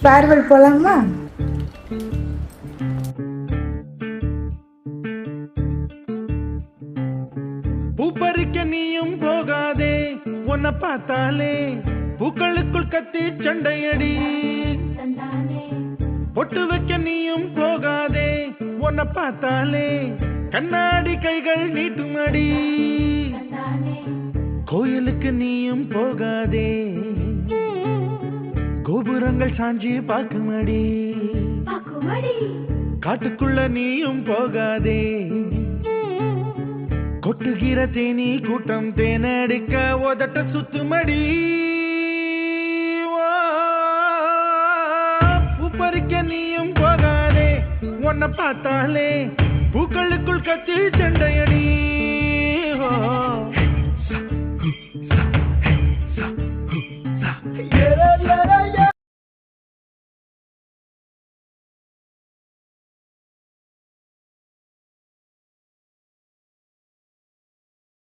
Farewell போலாமா? பூப்பறிக்க நீயும் போகாதே, உன்னை பார்த்தாலே பூக்களுக்குள் கத்தி சண்டையடி. பொட்டு வைக்க நீயும் போகாதே, உன்னை பார்த்தாலே கண்ணாடி கைகள் நீட்டுமடி. கோயிலுக்கு நீயும் போகாதே, கோபுரங்கள் சாஞ்சி பார்க்குமடி. காட்டுக்குள்ள நீயும் போகாதே, கொட்டுகிற தேனி கூட்டம் தேனடிக்க உதட்ட சுத்துமடி. பூப்பறிக்க நீயும் போகாதே, உன்னை பார்த்தாலே பூக்களுக்குள் கத்தி சண்டையடி. Yeah.